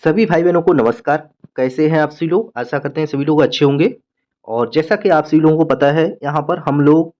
सभी भाई बहनों को नमस्कार। कैसे हैं आप सभी लोग? आशा करते हैं सभी लोग अच्छे होंगे। और जैसा कि आप सभी लोगों को पता है, यहाँ पर हम लोग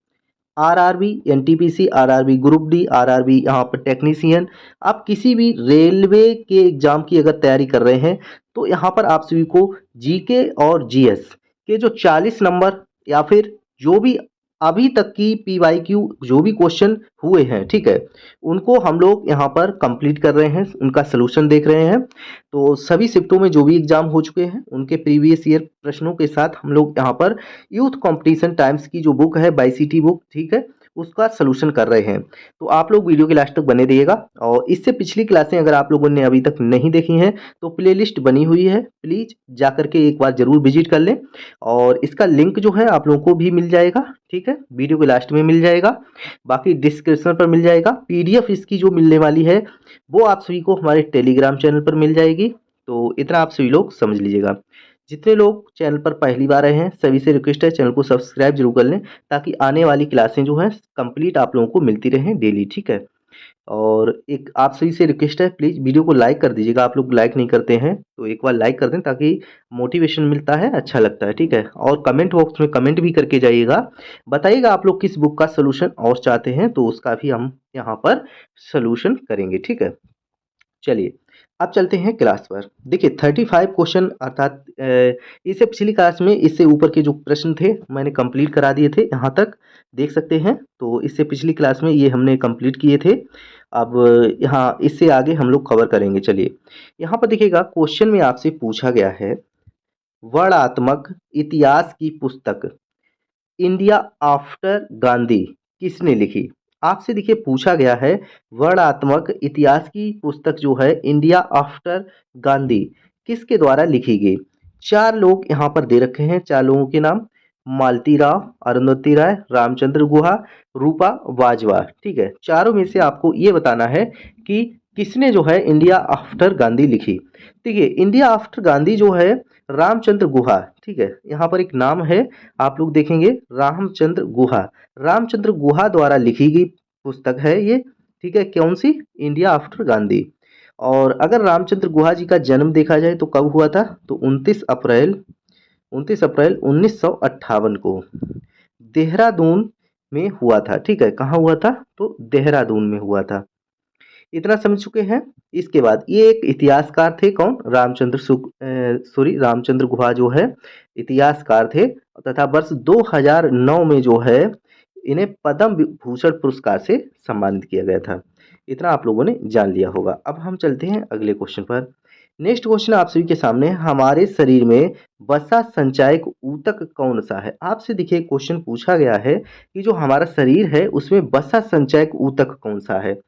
RRB, NTPC, RRB group D, RRB यहाँ पर टेक्नीशियन, आप किसी भी रेलवे के एग्जाम की अगर तैयारी कर रहे हैं तो यहाँ पर आप सभी को जीके और जीएस के जो 40 नंबर या फिर जो भी अभी तक की पीवाईक्यू जो भी क्वेश्चन हुए हैं, ठीक है, उनको हम लोग यहाँ पर कंप्लीट कर रहे हैं, उनका सोल्यूशन देख रहे हैं। तो सभी शिफ्टों में जो भी एग्जाम हो चुके हैं उनके प्रीवियस ईयर प्रश्नों के साथ हम लोग यहाँ पर यूथ कंपटीशन टाइम्स की जो बुक है बाईसीटी बुक, ठीक है, उसका सलूशन कर रहे हैं। तो आप लोग वीडियो के लास्ट तक बने रहिएगा। और इससे पिछली क्लासें अगर आप लोगों ने अभी तक नहीं देखी हैं तो प्लेलिस्ट बनी हुई है, प्लीज़ जा करके एक बार जरूर विजिट कर लें। और इसका लिंक जो है आप लोगों को भी मिल जाएगा, ठीक है, वीडियो के लास्ट में मिल जाएगा, बाकी डिस्क्रिप्शन पर मिल जाएगा। पीडीएफ इसकी जो मिलने वाली है वो आप सभी को हमारे टेलीग्राम चैनल पर मिल जाएगी। तो इतना आप सभी लोग समझ लीजिएगा। जितने लोग चैनल पर पहली बार आए हैं सभी से रिक्वेस्ट है चैनल को सब्सक्राइब जरूर कर लें, ताकि आने वाली क्लासें जो हैं कंप्लीट आप लोगों को मिलती रहें डेली, ठीक है। और एक आप सभी से रिक्वेस्ट है, प्लीज़ वीडियो को लाइक कर दीजिएगा। आप लोग लाइक नहीं करते हैं तो एक बार लाइक कर दें, ताकि मोटिवेशन मिलता है, अच्छा लगता है, ठीक है। और कमेंट बॉक्स में कमेंट भी करके जाइएगा, बताइएगा आप लोग किस बुक का सोल्यूशन और चाहते हैं, तो उसका भी हम यहाँ पर सोल्यूशन करेंगे, ठीक है। चलिए अब चलते हैं क्लास पर। देखिए 35 क्वेश्चन अर्थात इससे पिछली क्लास में इससे ऊपर के जो प्रश्न थे मैंने कंप्लीट करा दिए थे, यहाँ तक देख सकते हैं। तो इससे पिछली क्लास में ये हमने कंप्लीट किए थे। अब यहाँ इससे आगे हम लोग कवर करेंगे। चलिए यहाँ पर देखिएगा, क्वेश्चन में आपसे पूछा गया है, वर्णनात्मक इतिहास की पुस्तक इंडिया आफ्टर गांधी किसने लिखी? आपसे देखिए पूछा गया है, वर्णनात्मक इतिहास की पुस्तक जो है इंडिया आफ्टर गांधी किसके द्वारा लिखी गई? चार लोग यहाँ पर दे रखे हैं, चार लोगों के नाम, मालती राव, अरुंधति राय, रामचंद्र गुहा, रूपा वाजवा, ठीक है। चारों में से आपको ये बताना है कि किसने जो है इंडिया आफ्टर गांधी लिखी। देखिए इंडिया आफ्टर गांधी जो है रामचंद्र गुहा, ठीक है, यहाँ पर एक नाम है, आप लोग देखेंगे रामचंद्र गुहा, रामचंद्र गुहा द्वारा लिखी गई पुस्तक है ये, ठीक है। कौन सी? India after Gandhi. और अगर रामचंद्र गुहा जी का जन्म देखा जाए तो कब हुआ था? तो 29 अप्रैल 1958 को देहरादून में हुआ था, ठीक है। कहाँ हुआ था? तो देहरादून में हुआ था। इतना समझ चुके हैं। इसके बाद ये एक इतिहासकार थे, कौन? रामचंद्र गुहा जो है इतिहासकार थे, तथा वर्ष 2009 में जो है इन्हें पद्म विभूषण पुरस्कार से सम्मानित किया गया था। इतना आप लोगों ने जान लिया होगा। अब हम चलते हैं अगले क्वेश्चन पर। नेक्स्ट क्वेश्चन आप सभी के सामने, हमारे शरीर में वसा संचायक ऊतक कौन सा है? आपसे देखिए क्वेश्चन पूछा गया है कि जो हमारा शरीर है उसमें वसा संचायक ऊतक कौन सा है।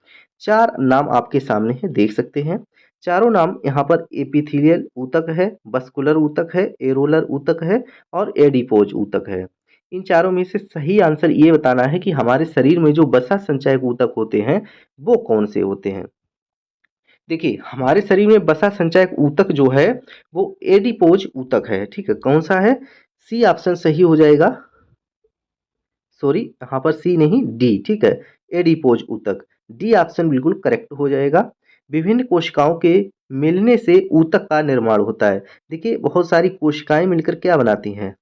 चार नाम आपके सामने है, देख सकते हैं। चारों नाम यहाँ पर एपिथेलियल ऊतक है, वस्कुलर ऊतक है, एरोलर ऊतक है और एडिपोज ऊतक है। इन चारों में से सही आंसर ये बताना है कि हमारे शरीर में जो वसा संचायक ऊतक होते हैं वो कौन से होते हैं। देखिए हमारे शरीर में वसा संचायक ऊतक जो है वो एडिपोज ऊतक है, ठीक है। कौन सा है? सी ऑप्शन सही हो जाएगा, सॉरी यहाँ पर सी नहीं डी, ठीक है, एडिपोज ऊतक, डी ऑप्शन बिल्कुल करेक्ट हो जाएगा। विभिन्न कोशिकाओं के मिलने से ऊतक का निर्माण होता है। देखिए बहुत सारी कोशिकाएं मिलकर क्या बनाती हैं?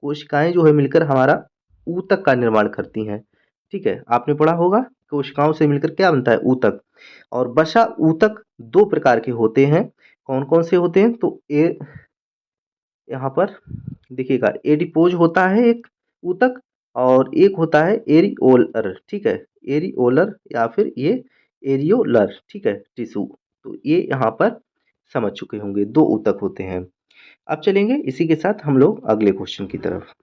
कोशिकाएं जो है मिलकर हमारा ऊतक का निर्माण करती हैं, ठीक है। आपने पढ़ा होगा कोशिकाओं से मिलकर क्या बनता है? ऊतक। और वसा ऊतक दो प्रकार के होते हैं, कौन कौन से होते हैं? तो यहाँ पर देखिएगा एडिपोज होता है एक ऊतक, और एक होता है एरिओलर, ठीक है, एरिओलर या फिर ये एरियोलर, ठीक है, टिश्यू। तो ये यहाँ पर समझ चुके होंगे, दो ऊतक होते हैं। अब चलेंगे इसी के साथ हम लोग अगले क्वेश्चन की तरफ।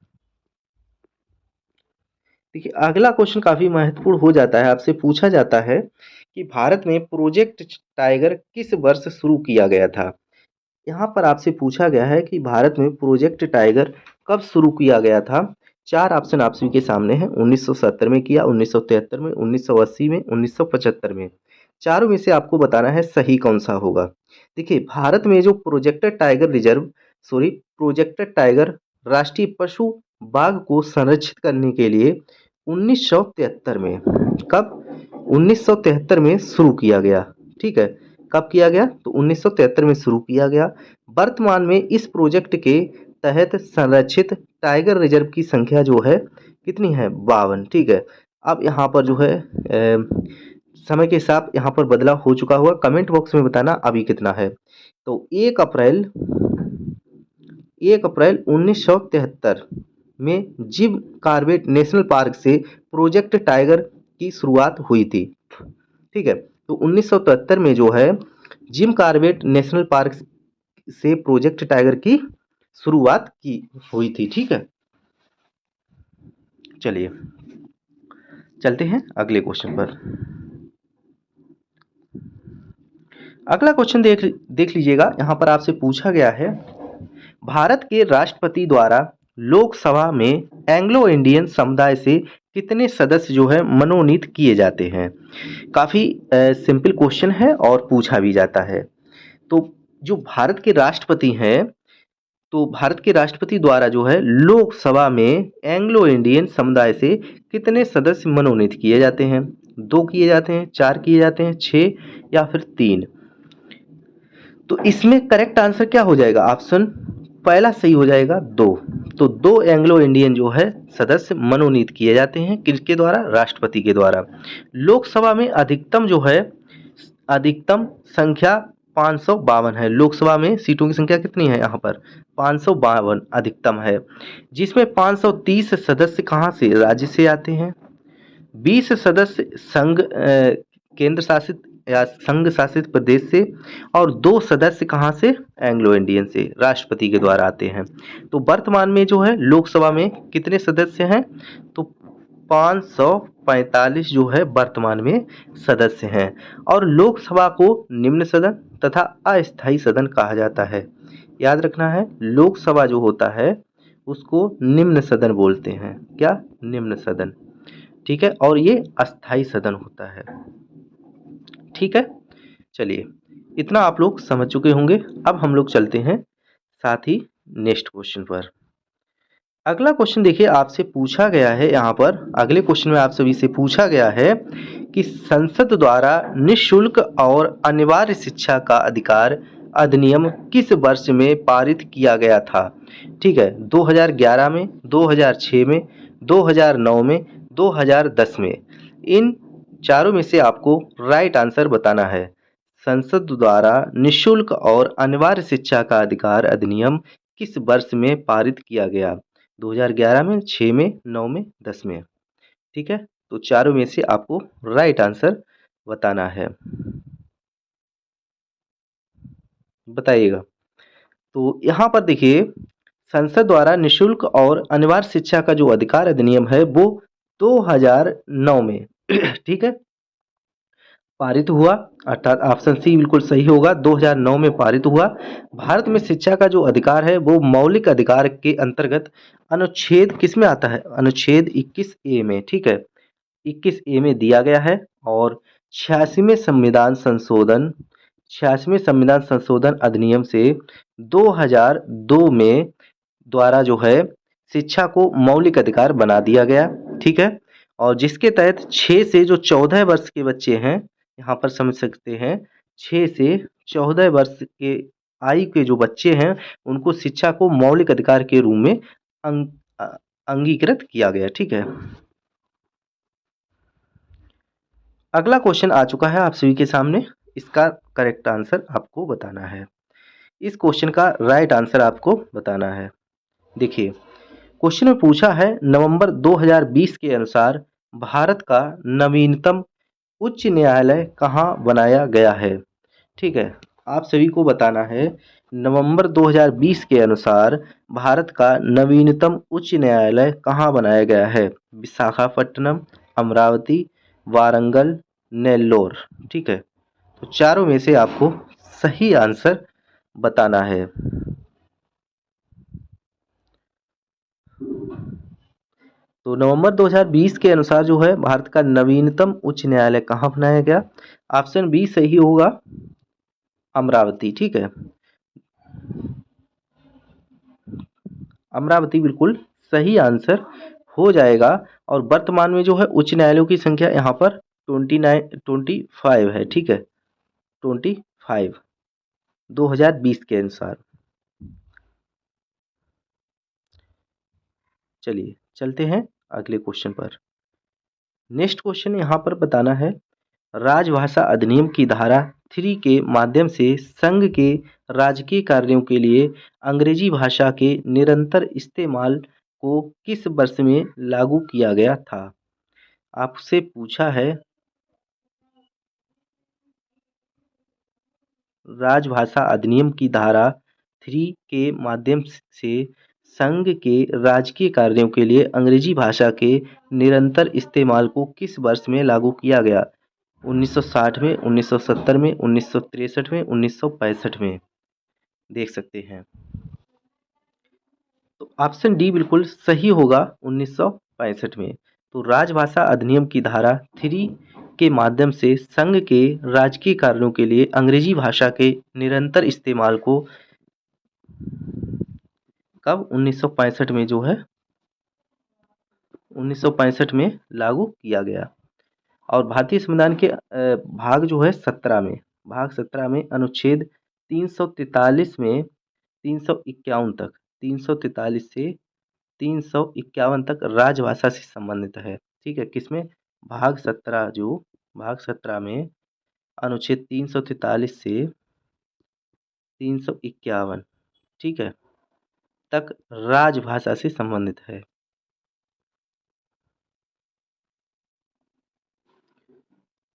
देखिए अगला क्वेश्चन काफी महत्वपूर्ण हो जाता है। आपसे पूछा जाता है कि भारत में प्रोजेक्ट टाइगर किस वर्ष शुरू किया गया था? यहाँ पर आपसे पूछा गया है कि भारत में प्रोजेक्ट टाइगर कब शुरू किया गया था। चार ऑप्शन आप सभी के सामने हैं, 1970 में किया, 1973 में, 1980 में, 1975 में। चारों में से आपको बताना है सही कौन सा होगा। देखिए भारत में जो प्रोजेक्टेड टाइगर राष्ट्रीय पशु बाघ को संरक्षित करने के लिए 1973 में, कब? 1973 में शुरू किया गया, ठीक है। कब किया गया? तो 1973 में शुरू किया गया। वर्तमान में इस प्रोजेक्ट के तहत संरक्षित टाइगर रिजर्व की संख्या जो है कितनी है? 52। ठीक है। अब यहाँ पर जो है समय के साथ यहाँ पर बदलाव हो चुका होगा, कमेंट बॉक्स में बताना अभी कितना है। तो 1 अप्रैल 1973 में जिम कॉर्बेट नेशनल पार्क से प्रोजेक्ट टाइगर की शुरुआत हुई थी। ठीक है। तो 1973 में जो है जिम कॉर्बेट नेशनल पार्क से प्रोजेक्ट टाइगर की शुरुआत की हुई थी। ठीक है। चलिए चलते हैं अगले क्वेश्चन पर। अगला क्वेश्चन देख लीजिएगा। यहाँ पर आपसे पूछा गया है, भारत के राष्ट्रपति द्वारा लोकसभा में एंग्लो इंडियन समुदाय से कितने सदस्य जो है मनोनीत किए जाते हैं? काफ़ी सिंपल क्वेश्चन है और पूछा भी जाता है। तो जो भारत के राष्ट्रपति हैं, तो भारत के राष्ट्रपति द्वारा जो है लोकसभा में एंग्लो इंडियन समुदाय से कितने सदस्य मनोनीत किए जाते हैं? 2 किए जाते हैं, 4 किए जाते हैं, 6 या फिर 3? तो इसमें करेक्ट आंसर क्या हो जाएगा? ऑप्शन पहला सही हो जाएगा, 2। तो 2 एंग्लो इंडियन जो है सदस्य मनोनीत किए जाते हैं, किसके द्वारा? राष्ट्रपति के द्वारा। लोकसभा में अधिकतम जो है अधिकतम संख्या 552 है। लोकसभा में सीटों की संख्या कितनी है? यहाँ पर 552 अधिकतम है, जिसमें 530 सदस्य कहाँ से? राज्य से आते हैं। 20 सदस्य केंद्र शासित या संघ शासित प्रदेश से, और 2 सदस्य कहाँ से? एंग्लो इंडियन से, राष्ट्रपति के द्वारा आते हैं। तो वर्तमान में जो है लोकसभा में कितने सदस्य हैं? तो 545 जो है वर्तमान में सदस्य हैं। और लोकसभा को निम्न सदन तथा अस्थायी सदन कहा जाता है। याद रखना है, लोकसभा जो होता है उसको निम्न सदन बोलते हैं। क्या? निम्न सदन। ठीक है। और ये अस्थायी सदन होता है। ठीक है। चलिए इतना आप लोग समझ चुके होंगे। अब हम लोग चलते हैं साथ ही नेक्स्ट क्वेश्चन पर। अगला क्वेश्चन देखिए, आपसे पूछा गया है यहाँ पर, अगले क्वेश्चन में आप सभी से पूछा गया है कि संसद द्वारा निःशुल्क और अनिवार्य शिक्षा का अधिकार अधिनियम किस वर्ष में पारित किया गया था? ठीक है। 2011 में, 2006 में, 2009 में, 2010 में। इन चारों में से आपको राइट आंसर बताना है। संसद द्वारा निःशुल्क और अनिवार्य शिक्षा का अधिकार अधिनियम किस वर्ष में पारित किया गया? 2011 में, 6 में, 9 में, 10 में। ठीक है। तो चारों में से आपको राइट आंसर बताना है, बताइएगा। तो यहाँ पर देखिए, संसद द्वारा निःशुल्क और अनिवार्य शिक्षा का जो अधिकार अधिनियम है वो 2009 में ठीक है पारित हुआ, अर्थात ऑप्शन सी बिल्कुल सही होगा। 2009 में पारित हुआ। भारत में शिक्षा का जो अधिकार है वो मौलिक अधिकार के अंतर्गत अनुच्छेद किस में आता है? अनुच्छेद 21 ए में। ठीक है। 21 ए में दिया गया है। और 86वें संविधान संशोधन अधिनियम से 2002 में द्वारा जो है शिक्षा को मौलिक अधिकार बना दिया गया। ठीक है। और जिसके तहत 6 से जो 14 वर्ष के बच्चे हैं, यहाँ पर समझ सकते हैं, 6 से 14 वर्ष के आयु के जो बच्चे हैं उनको शिक्षा को मौलिक अधिकार के रूप में अंगीकृत किया गया। ठीक है। अगला क्वेश्चन आ चुका है आप सभी के सामने। इसका करेक्ट आंसर आपको बताना है। इस क्वेश्चन का राइट आंसर आपको बताना है। देखिए, क्वेश्चन में पूछा है, नवंबर 2020 के अनुसार भारत का नवीनतम उच्च न्यायालय कहाँ बनाया गया है? ठीक है। आप सभी को बताना है, नवंबर 2020 के अनुसार भारत का नवीनतम उच्च न्यायालय कहाँ बनाया गया है? विशाखापट्टनम, अमरावती, वारंगल, नेल्लोर। ठीक है। तो चारों में से आपको सही आंसर बताना है। तो नवंबर 2020 के अनुसार जो है भारत का नवीनतम उच्च न्यायालय कहाँ बनाया गया? ऑप्शन बी सही होगा, अमरावती। ठीक है। अमरावती बिल्कुल सही आंसर हो जाएगा। और वर्तमान में जो है उच्च न्यायालयों की संख्या यहाँ पर 25 है। ठीक है, 25 2020 के अनुसार। चलिए चलते हैं अगले क्वेश्चन पर। नेक्स्ट क्वेश्चन यहाँ पर बताना है, राजभाषा अधिनियम की धारा 3 के माध्यम से संघ के राजकीय कार्यों के लिए अंग्रेजी भाषा के निरंतर इस्तेमाल को किस वर्ष में लागू किया गया था? आपसे पूछा है राजभाषा अधिनियम की धारा 3 के माध्यम से संघ के राजकीय कार्यों के लिए अंग्रेजी भाषा के निरंतर इस्तेमाल को किस वर्ष में लागू किया गया? 1960 में, 1970 में, 1963 में, 1965 में। देख सकते हैं। तो ऑप्शन डी बिल्कुल सही होगा 1965 में। तो राजभाषा अधिनियम की धारा 3 के माध्यम से संघ के राजकीय कार्यों के लिए अंग्रेजी भाषा के निरंतर इस्तेमाल को कब 1965 में जो है 1965 में लागू किया गया। और भारतीय संविधान के भाग जो है 17 में, भाग 17 में अनुच्छेद 343 में 351 तक, 343 से 351 तक राजभाषा से संबंधित है। ठीक है, किसमें? भाग 17 जो भाग 17 में अनुच्छेद 343 से 351, ठीक है, तक राजभाषा से संबंधित है।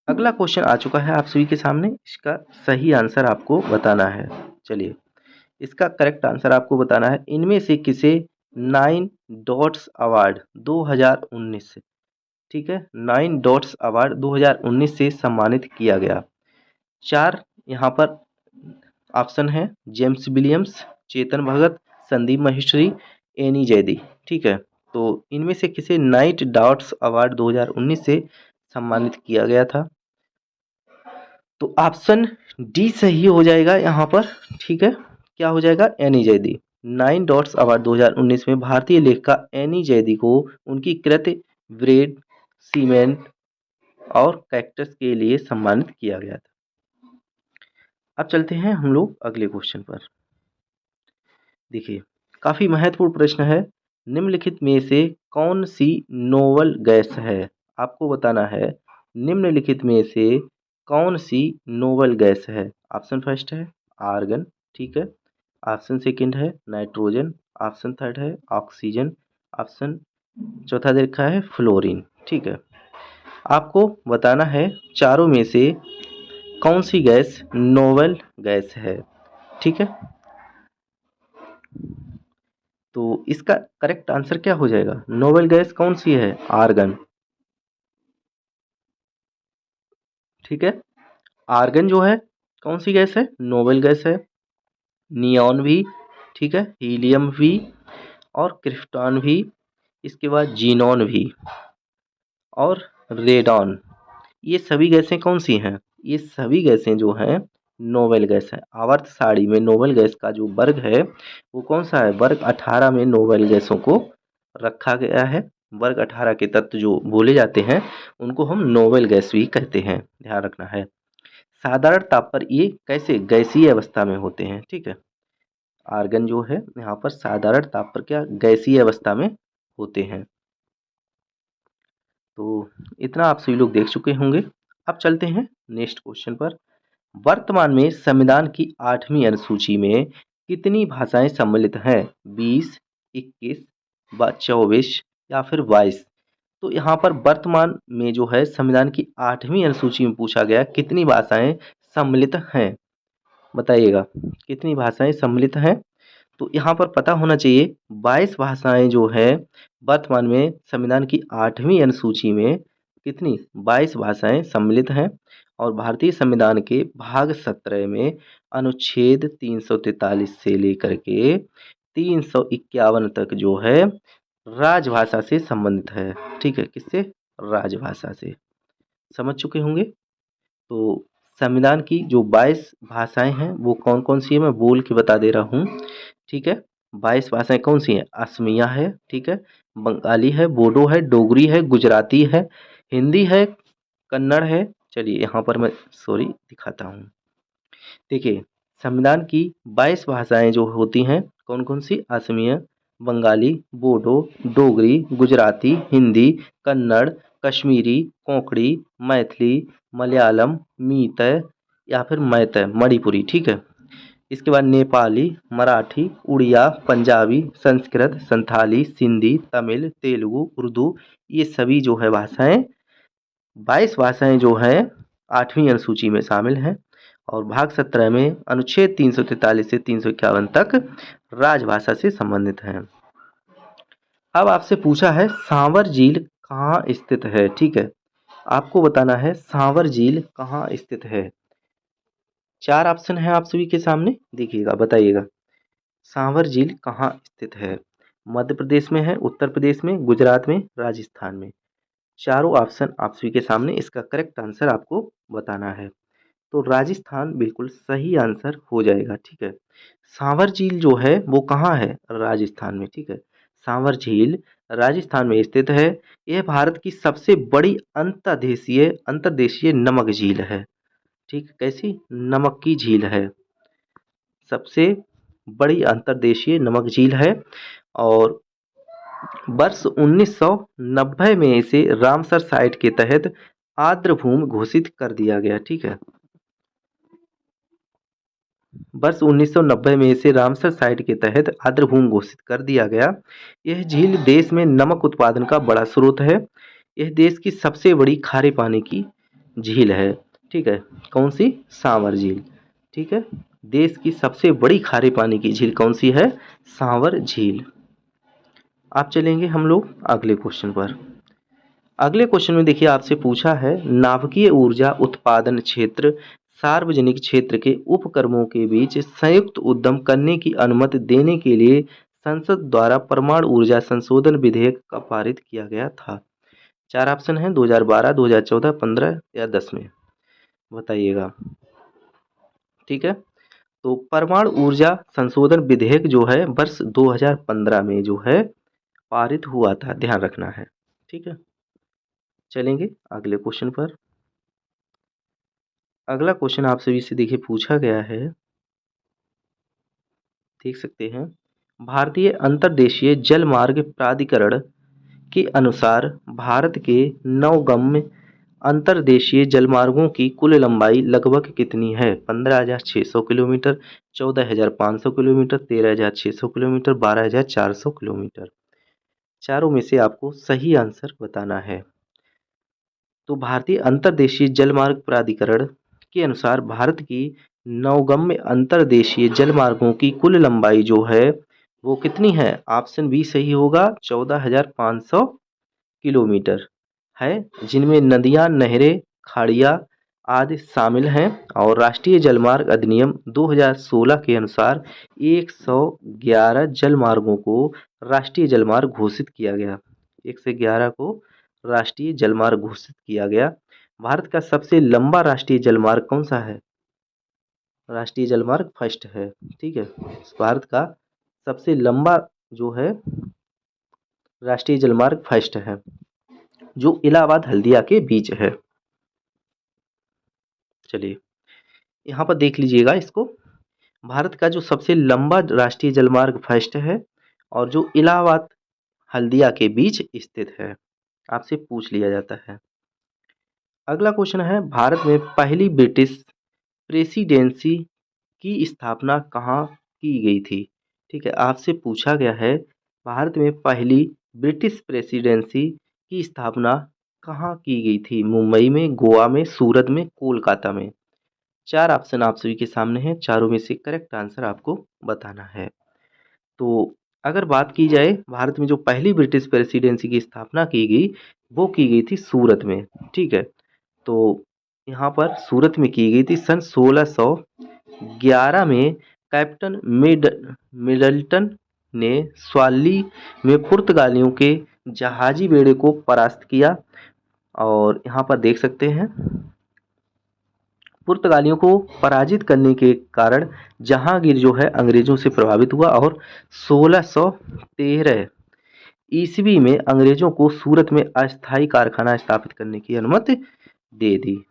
अगला क्वेश्चन आ चुका है आप सभी के सामने, इसका सही आंसर आपको बताना है। चलिए, इसका करेक्ट आंसर आपको बताना है, इनमें से किसे 9 डॉट्स अवार्ड 2019, ठीक है, 9 डॉट्स अवार्ड 2019 से सम्मानित किया गया। 4 यहाँ पर ऑप्शन है, James Williams, Chetan Bhagat, Sandeep Maheshwari, any Zaidi. ठीक है, तो इनमें से किसे नाइट डॉट्स अवार्ड 2019 से सम्मानित किया गया था? तो ऑप्शन डी सही हो जाएगा यहाँ पर। ठीक है, क्या हो जाएगा? एनी जैदी। 9 डॉट्स अवार्ड 2019 में भारतीय लेखिका एनी जैदी को उनकी कृति ब्रेड, सीमेंट और कैक्टस के लिए सम्मानित किया गया था। अब चलते हैं हम लोग अगले क्वेश्चन पर। देखिए, काफी महत्वपूर्ण प्रश्न है, निम्नलिखित में से कौन सी नोबल गैस है? आपको बताना है निम्नलिखित में से कौन सी नोबल गैस है। ऑप्शन फर्स्ट है आर्गन, ठीक है, ऑप्शन सेकंड है नाइट्रोजन, ऑप्शन थर्ड है ऑक्सीजन, ऑप्शन चौथा दे रखा है फ्लोरीन। ठीक है, आपको बताना है चारों में से कौन सी गैस नोबल गैस है। ठीक है, तो इसका करेक्ट आंसर क्या हो जाएगा? नोबल गैस कौन सी है? आर्गन। ठीक है, आर्गन जो है कौन सी गैस है? नोबल गैस है। नियॉन भी, ठीक है, हीलियम भी और क्रिप्टॉन भी, इसके बाद जीनॉन भी और रेडॉन, ये सभी गैसें कौन सी हैं? ये सभी गैसें जो हैं नोबल गैस है। आवर्त सारणी में नोबल गैस का जो वर्ग है वो कौन सा है? वर्ग 18 में नोबल गैसों को रखा गया है। वर्ग 18 के तत्व जो बोले जाते हैं उनको हम नोबल गैस भी कहते हैं, ध्यान रखना है। साधारण ताप पर ये कैसे गैसीय अवस्था में होते हैं। ठीक है, आर्गन जो है यहाँ पर साधारण ताप पर क्या गैसीय अवस्था में होते हैं। तो इतना आप सभी लोग देख चुके होंगे। अब चलते हैं नेक्स्ट क्वेश्चन पर। वर्तमान में संविधान की 8वीं अनुसूची में कितनी भाषाएं सम्मिलित हैं? 20, 21, 24 या फिर 22? तो यहाँ पर वर्तमान में जो है संविधान की 8वीं अनुसूची में पूछा गया कितनी भाषाएं सम्मिलित हैं, बताइएगा कितनी भाषाएं सम्मिलित हैं। तो यहाँ पर पता होना चाहिए 22 भाषाएं जो है वर्तमान में संविधान की 8वीं अनुसूची में कितनी 22 भाषाएं सम्मिलित हैं। और भारतीय संविधान के भाग 17 में अनुच्छेद 343 से लेकर के 351 तक जो है राजभाषा से संबंधित है। ठीक है, किससे? राजभाषा से। समझ चुके होंगे। तो संविधान की जो 22 भाषाएं हैं वो कौन कौन सी है मैं बोल के बता दे रहा हूँ। ठीक है, 22 भाषाएं कौन सी हैं? असमिया है, ठीक है, बंगाली है, बोडो है, डोगरी है, गुजराती है, हिंदी है, कन्नड़ है। चलिए यहाँ पर मैं सॉरी दिखाता हूँ। देखिए, संविधान की 22 भाषाएं जो होती हैं कौन कौन सी? असमिया, बंगाली, बोडो, डोगरी, गुजराती, हिंदी, कन्नड़, कश्मीरी, कोंकणी, मैथिली, मलयालम, मीतय या फिर मैतय, मणिपुरी। ठीक है। इसके बाद नेपाली, मराठी, उड़िया, पंजाबी, संस्कृत, संथाली, सिंधी, तमिल, तेलुगु, उर्दू, ये सभी जो है भाषाएं 22 भाषाएं जो हैं 8वीं अनुसूची में शामिल हैं और भाग 17 में अनुच्छेद 343 से 351 तक राजभाषा से संबंधित हैं। अब आपसे पूछा है सांवर झील कहाँ स्थित है? ठीक है, आपको बताना है सांवर झील कहाँ स्थित है। 4 ऑप्शन है आप सभी के सामने, देखिएगा, बताइएगा। सांवर झील कहाँ स्थित है? मध्य प्रदेश में है, उत्तर प्रदेश में, गुजरात में, राजस्थान में। चारों ऑप्शन आप सभी के सामने, इसका करेक्ट आंसर आपको बताना है। तो राजस्थान बिल्कुल सही आंसर हो जाएगा। ठीक है। सांवर झील जो है वो कहाँ है? राजस्थान में। ठीक है, सांवर झील राजस्थान में स्थित है। यह भारत की सबसे बड़ी अंतर्देशीय नमक झील है। ठीक, कैसी? नमक की झील है, सबसे बड़ी अंतर्देशीय नमक झील है। और वर्ष 1990 में इसे रामसर साइट के तहत आर्द्रभूमि घोषित कर दिया गया। ठीक है, वर्ष 1990 में इसे रामसर साइट के तहत आर्द्रभूमि घोषित कर दिया गया। यह झील देश में नमक उत्पादन का बड़ा स्रोत है। यह देश की सबसे बड़ी खारे पानी की झील है। ठीक है, कौन सी? सांवर झील। ठीक है, देश की सबसे बड़ी खारे पानी की झील कौन सी है? सांवर झील। आप चलेंगे हम लोग अगले क्वेश्चन पर। अगले क्वेश्चन में देखिए आपसे पूछा है नाभिकीय ऊर्जा उत्पादन क्षेत्र सार्वजनिक क्षेत्र के उपक्रमों के बीच संयुक्त उद्यम करने की अनुमति देने के लिए संसद द्वारा परमाणु ऊर्जा संशोधन विधेयक का पारित किया गया था। 4 ऑप्शन हैं, 2012, 2014, 15 या 10 में, बताइएगा। ठीक है, तो परमाणु ऊर्जा संशोधन विधेयक जो है वर्ष 2015 में जो है पारित हुआ था, ध्यान रखना है। ठीक है, चलेंगे अगले क्वेश्चन पर। अगला क्वेश्चन आप सभी से देखिए पूछा गया है, देख सकते हैं। भारतीय अंतर्देशीय जल मार्ग प्राधिकरण के अनुसार भारत के नौगम्य अंतर्देशीय जलमार्गों की कुल लंबाई लगभग कितनी है? 15,600 किलोमीटर, 14,500 किलोमीटर, 13,600 किलोमीटर, 12,400 किलोमीटर। चारों में से आपको सही आंसर बताना है। तो भारतीय अंतर्देशीय जलमार्ग प्राधिकरण के अनुसार भारत की नौगम्य अंतर्देशीय जलमार्गों की कुल लंबाई जो है वो कितनी है? ऑप्शन बी सही होगा, 14,500 किलोमीटर है, जिनमें नदियां, नहरें, खाड़ियां आदि शामिल हैं। और राष्ट्रीय जलमार्ग अधिनियम 2016 के अनुसार 111 जलमार्गों को राष्ट्रीय जलमार्ग घोषित किया गया। 111 को राष्ट्रीय जलमार्ग घोषित किया गया। भारत का सबसे लंबा राष्ट्रीय जलमार्ग कौन सा है? राष्ट्रीय जलमार्ग फर्स्ट है। ठीक है, भारत का सबसे लंबा जो है राष्ट्रीय जलमार्ग फर्स्ट है, जो इलाहाबाद हल्दिया के बीच है। चलिए यहाँ पर देख लीजिएगा इसको। भारत का जो सबसे लंबा राष्ट्रीय जलमार्ग फर्स्ट है और जो इलाहाबाद हल्दिया के बीच स्थित है, आपसे पूछ लिया जाता है। अगला क्वेश्चन है भारत में पहली ब्रिटिश प्रेसिडेंसी की स्थापना कहाँ की गई थी? ठीक है, आपसे पूछा गया है भारत में पहली ब्रिटिश प्रेसिडेंसी की स्थापना कहाँ की गई थी? मुंबई में, गोवा में, सूरत में, कोलकाता में। 4 ऑप्शन आप सभी के सामने हैं, चारों में से करेक्ट आंसर आपको बताना है। तो अगर बात की जाए भारत में जो पहली ब्रिटिश प्रेसिडेंसी की स्थापना की गई वो की गई थी सूरत में। ठीक है, तो यहाँ पर सूरत में की गई थी सन 1611 में। कैप्टन मिडल्टन ने स्वाली में पुर्तगालियों के जहाजी बेड़े को परास्त किया। और यहाँ पर देख सकते हैं पुर्तगालियों को पराजित करने के कारण जहांगीर जो है अंग्रेजों से प्रभावित हुआ और 1613 ईस्वी में अंग्रेजों को सूरत में अस्थायी कारखाना स्थापित करने की अनुमति दे दी।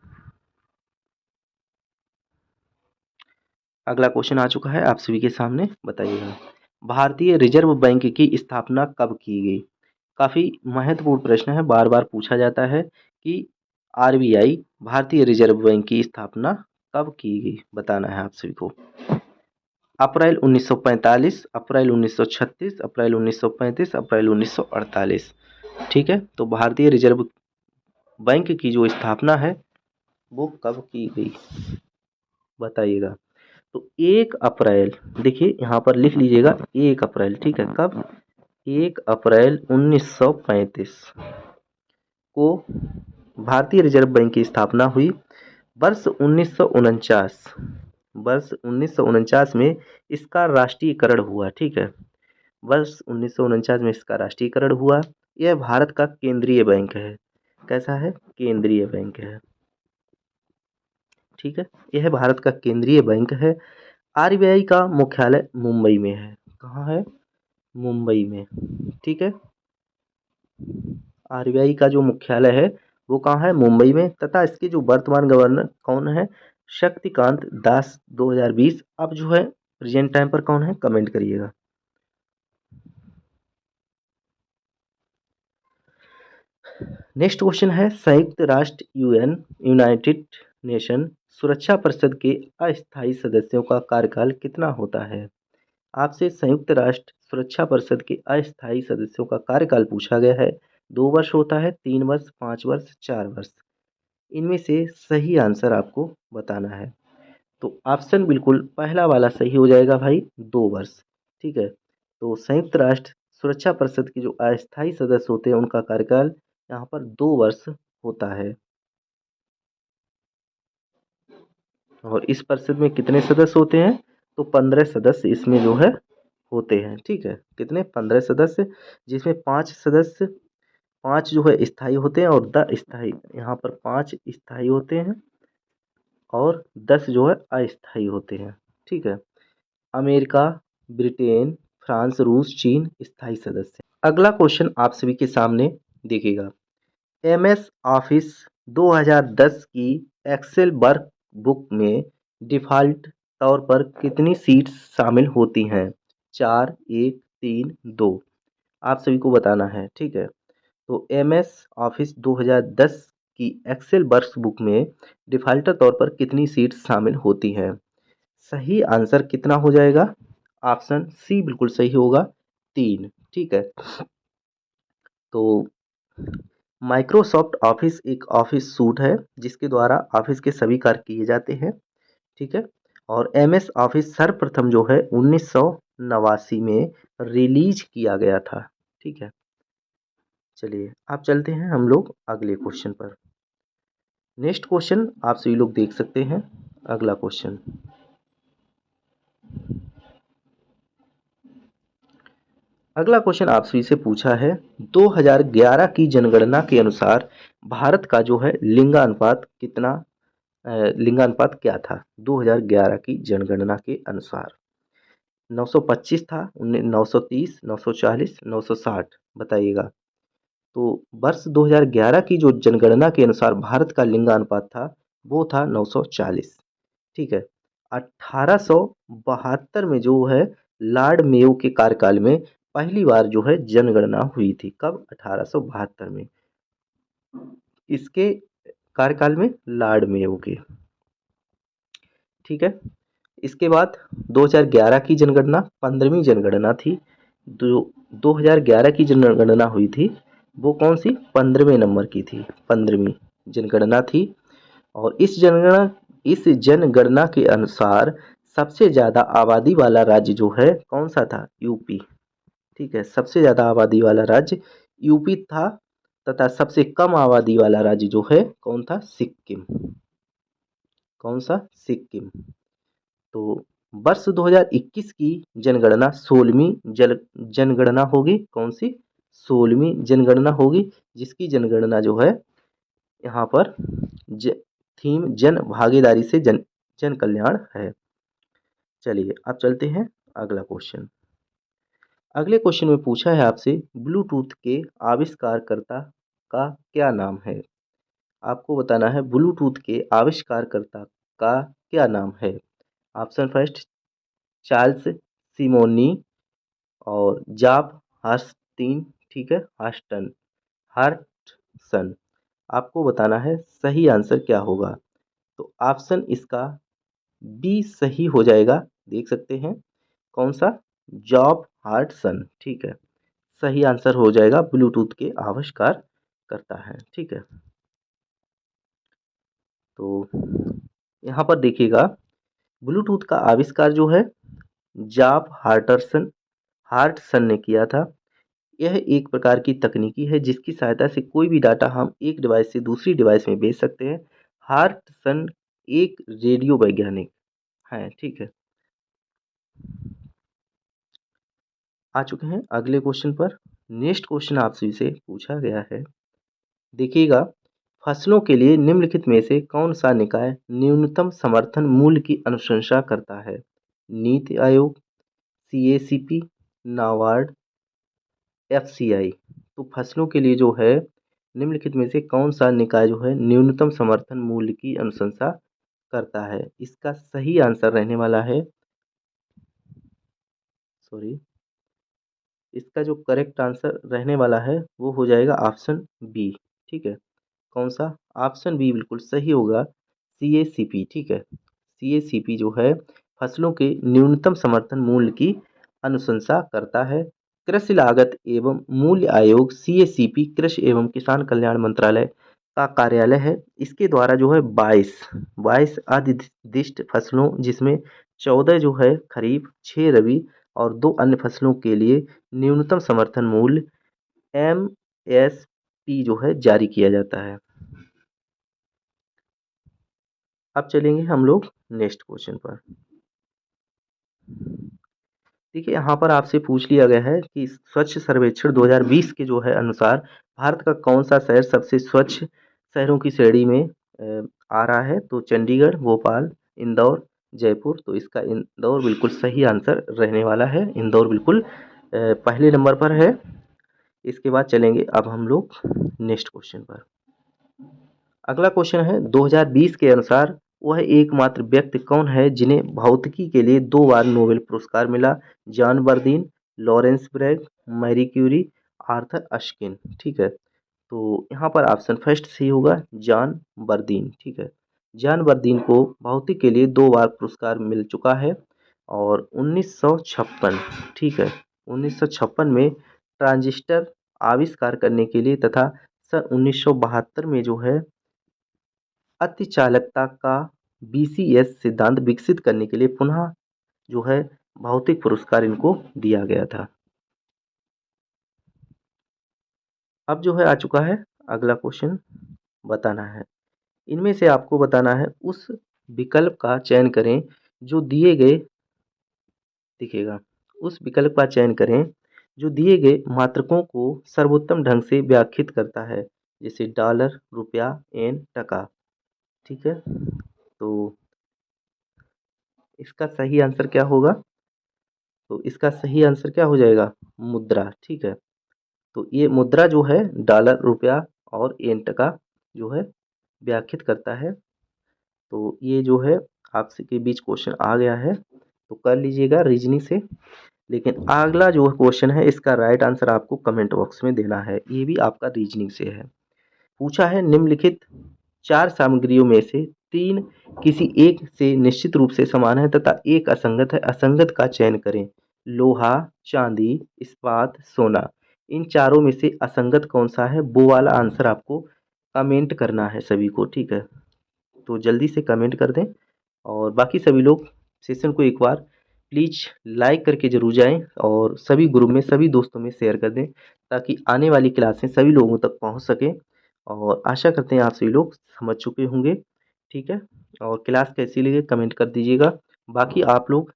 अगला क्वेश्चन आ चुका है आप सभी के सामने, बताइएगा भारतीय रिजर्व बैंक की स्थापना कब की गई? काफ़ी महत्वपूर्ण प्रश्न है, बार बार पूछा जाता है कि आरबीआई भारतीय रिजर्व बैंक की स्थापना कब की गई, बताना है आप सभी को। अप्रैल 1945, अप्रैल 1936, अप्रैल 1935, अप्रैल 1948। ठीक है, तो भारतीय रिजर्व बैंक की जो स्थापना है वो कब की गई, बताइएगा। तो 1 अप्रैल, देखिए यहाँ पर लिख लीजिएगा 1 अप्रैल, ठीक है, कब? 1 अप्रैल 1935 को भारतीय रिजर्व बैंक की स्थापना हुई। वर्ष 1949, वर्ष 1949 में इसका राष्ट्रीयकरण हुआ, ठीक है, वर्ष 1949 में इसका राष्ट्रीयकरण हुआ। यह भारत का केंद्रीय बैंक है। कैसा है? केंद्रीय बैंक है, ठीक है, यह भारत का केंद्रीय बैंक है। आरबीआई का मुख्यालय मुंबई में है। कहाँ है? मुंबई में, ठीक है। आरबीआई का जो मुख्यालय है वो कहाँ है? मुंबई में। तथा इसके जो वर्तमान गवर्नर कौन है? शक्तिकांत दास 2020। अब जो है प्रेजेंट टाइम पर कौन है? कमेंट करिएगा। नेक्स्ट क्वेश्चन है संयुक्त राष्ट्र यूनाइटेड नेशन सुरक्षा परिषद के अस्थायी सदस्यों का कार्यकाल कितना होता है? आपसे संयुक्त राष्ट्र सुरक्षा परिषद के अस्थायी सदस्यों का कार्यकाल पूछा गया है। 2 वर्ष होता है, 3 वर्ष, 5 वर्ष, 4 वर्ष। इनमें से सही आंसर आपको बताना है। तो ऑप्शन बिल्कुल पहला वाला सही हो जाएगा भाई, 2 वर्ष, ठीक है। तो संयुक्त राष्ट्र सुरक्षा परिषद के जो अस्थायी सदस्य होते हैं उनका कार्यकाल यहाँ पर 2 वर्ष होता है। और इस परिषद में कितने सदस्य होते हैं? तो 15 सदस्य इसमें जो है होते हैं, ठीक है। कितने? 15 सदस्य, जिसमें 5 सदस्य, 5 जो है स्थायी होते हैं और 10 स्थायी, यहाँ पर 5 स्थायी होते हैं और 10 जो है अस्थायी होते हैं, ठीक है। अमेरिका, ब्रिटेन, फ्रांस, रूस, चीन स्थायी सदस्य। अगला क्वेश्चन आप सभी के सामने देखिएगा। एमएस ऑफिस 2010 की एक्सेल वर्क बुक में डिफ़ॉल्ट तौर पर कितनी सीट्स शामिल होती हैं? 4, 1, 3, 2। आप सभी को बताना है, ठीक है। तो एमएस ऑफिस 2010 की एक्सेल वर्कबुक में डिफ़ॉल्ट तौर पर कितनी सीट्स शामिल होती हैं? सही आंसर कितना हो जाएगा? ऑप्शन सी बिल्कुल सही होगा, 3, ठीक है। तो माइक्रोसॉफ्ट ऑफिस एक ऑफिस सूट है जिसके द्वारा ऑफिस के सभी कार्य किए जाते हैं, ठीक है। और एमएस ऑफिस सर्वप्रथम जो है 1989 में रिलीज किया गया था, ठीक है। चलिए अब चलते हैं हम लोग अगले क्वेश्चन पर। नेक्स्ट क्वेश्चन आप सभी लोग देख सकते हैं। अगला क्वेश्चन, अगला क्वेश्चन आप सभी से पूछा है 2011 की जनगणना के अनुसार भारत का जो है लिंगानुपात कितना, लिंगानुपात क्या था 2011 की जनगणना के अनुसार? 925 था, 930, 940, 960, बताइएगा। तो वर्ष 2011 की जो जनगणना के अनुसार भारत का लिंगानुपात था वो था 940, ठीक है। 1872 में जो है लॉर्ड मेयो के कार्यकाल में पहली बार जो है जनगणना हुई थी। कब? 1872 में, इसके कार्यकाल में लॉर्ड मेयो के, ठीक है। इसके बाद 2011 की जनगणना 15वीं जनगणना थी। दो 2011 की जनगणना हुई थी वो कौन सी? 15वें नंबर की थी, 15वीं जनगणना थी। और इस जनगणना के अनुसार सबसे ज़्यादा आबादी वाला राज्य जो है कौन सा था? यूपी, ठीक है। सबसे ज़्यादा आबादी वाला राज्य यूपी था। तथा सबसे कम आबादी वाला राज्य जो है कौन था? सिक्किम। कौन सा? सिक्किम। तो वर्ष 2021 की जनगणना 16वीं जनगणना होगी। कौन सी? 16वीं जनगणना होगी, जिसकी जनगणना जो है यहाँ पर थीम जन भागीदारी से जन कल्याण है। चलिए अब चलते हैं अगला क्वेश्चन। अगले क्वेश्चन में पूछा है आपसे ब्लूटूथ के आविष्कारकर्ता का क्या नाम है? आपको बताना है ब्लूटूथ के आविष्कारकर्ता का क्या नाम है। ऑप्शन फर्स्ट चार्ल्स सिमोनी और जाब हार्स्टीन, ठीक है, हार्टसन। आपको बताना है सही आंसर क्या होगा। तो ऑप्शन इसका बी सही हो जाएगा। देख सकते हैं कौन सा, जॉब हार्टसन, ठीक है, सही आंसर हो जाएगा। ब्लूटूथ के आविष्कार करता है, ठीक है। तो यहाँ पर देखिएगा ब्लूटूथ का आविष्कार जो है जॉब हार्टसन ने किया था। यह एक प्रकार की तकनीकी है जिसकी सहायता से कोई भी डाटा हम एक डिवाइस से दूसरी डिवाइस में भेज सकते हैं। हार्टसन एक रेडियो वैज्ञानिक है, ठीक है। आ चुके हैं अगले क्वेश्चन पर। नेक्स्ट क्वेश्चन आपसे से पूछा गया है, देखिएगा, फसलों के लिए निम्नलिखित में से कौन सा निकाय न्यूनतम समर्थन मूल्य की अनुशंसा करता है? NITI Aayog, CACP, NABARD, FCI. तो फसलों के लिए जो है निम्नलिखित में से कौन सा निकाय जो है न्यूनतम समर्थन मूल्य की अनुशंसा करता है? इसका सही आंसर रहने वाला है, सॉरी, इसका जो करेक्ट आंसर रहने वाला है वो हो जाएगा ऑप्शन बी, ठीक है। कौन सा? ऑप्शन बी बिल्कुल सही होगा, सीएसीपी, ठीक है। सीएसीपी जो है फसलों के न्यूनतम समर्थन मूल्य की अनुशंसा करता है। कृषि लागत एवं मूल्य आयोग सीएसीपी कृषि एवं किसान कल्याण मंत्रालय का कार्यालय है। इसके द्वारा जो है 22 अधिदिष्ट फसलों जिसमें 14 जो है खरीफ, 6 रबी और 2 अन्य फसलों के लिए न्यूनतम समर्थन मूल्य एमएसपी जो है जारी किया जाता है। अब चलेंगे हम लोग नेक्स्ट क्वेश्चन पर। देखिए यहाँ पर आपसे पूछ लिया गया है कि स्वच्छ सर्वेक्षण 2020 के जो है अनुसार भारत का कौन सा शहर सबसे स्वच्छ शहरों की श्रेणी में आ रहा है? तो चंडीगढ़, भोपाल, इंदौर, जयपुर। तो इसका इंदौर बिल्कुल सही आंसर रहने वाला है। इंदौर बिल्कुल पहले नंबर पर है। इसके बाद चलेंगे अब हम लोग नेक्स्ट क्वेश्चन पर। अगला क्वेश्चन है 2020 के अनुसार वह एकमात्र व्यक्ति कौन है जिन्हें भौतिकी के लिए 2 बार नोबेल पुरस्कार मिला? John Bardeen, Lawrence Bragg, Marie Curie, Arthur Ashkin, ठीक है। तो यहाँ पर ऑप्शन फर्स्ट सही होगा, जॉन बर्दीन, ठीक है। जॉन बर्दीन को भौतिक के लिए 2 बार पुरस्कार मिल चुका है और 1956, ठीक है, 1956 में ट्रांजिस्टर आविष्कार करने के लिए तथा सन 1972 में जो है अतिचालकता का बीसीएस सिद्धांत विकसित करने के लिए पुनः जो है भौतिक पुरस्कार इनको दिया गया था। अब जो है आ चुका है अगला क्वेश्चन, बताना है। इनमें से आपको बताना है उस विकल्प का चयन करें जो दिए गए, दिखेगा, उस विकल्प का चयन करें जो दिए गए मात्रकों को सर्वोत्तम ढंग से व्याख्यायित करता है, जैसे डॉलर, रुपया, एन, टका, ठीक है। तो इसका सही आंसर क्या होगा? तो इसका सही आंसर क्या हो जाएगा? मुद्रा, ठीक है। तो ये मुद्रा जो है डॉलर, रुपया और एन टका जो है व्याख्यात करता है। तो ये जो है आपसे के बीच क्वेश्चन आ गया है तो कर लीजिएगा रीजनिंग से। लेकिन अगला जो क्वेश्चन है इसका राइट आंसर आपको कमेंट बॉक्स में देना है, ये भी आपका रीजनिंग से है। पूछा है निम्नलिखित 4 सामग्रियों में से 3 किसी एक से निश्चित रूप से समान है तथा एक असंगत है, असंगत का चयन करें। लोहा, चांदी, इस्पात, सोना। इन चारों में से असंगत कौन सा है वो वाला आंसर आपको कमेंट करना है सभी को, ठीक है। तो जल्दी से कमेंट कर दें और बाकी सभी लोग सेशन को एक बार प्लीज़ लाइक करके ज़रूर जाएं और सभी ग्रुप में सभी दोस्तों में शेयर कर दें ताकि आने वाली क्लासें सभी लोगों तक पहुंच सकें। और आशा करते हैं आप सभी लोग समझ चुके होंगे, ठीक है। और क्लास कैसी लगी कमेंट कर दीजिएगा। बाकी आप लोग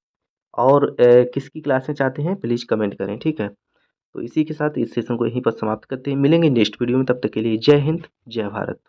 और किसकी क्लासें चाहते हैं प्लीज़ कमेंट करें, ठीक है। तो इसी के साथ इस सेशन को यहीं पर समाप्त करते हैं। मिलेंगे नेक्स्ट वीडियो में, तब तक के लिए जय हिंद, जय भारत।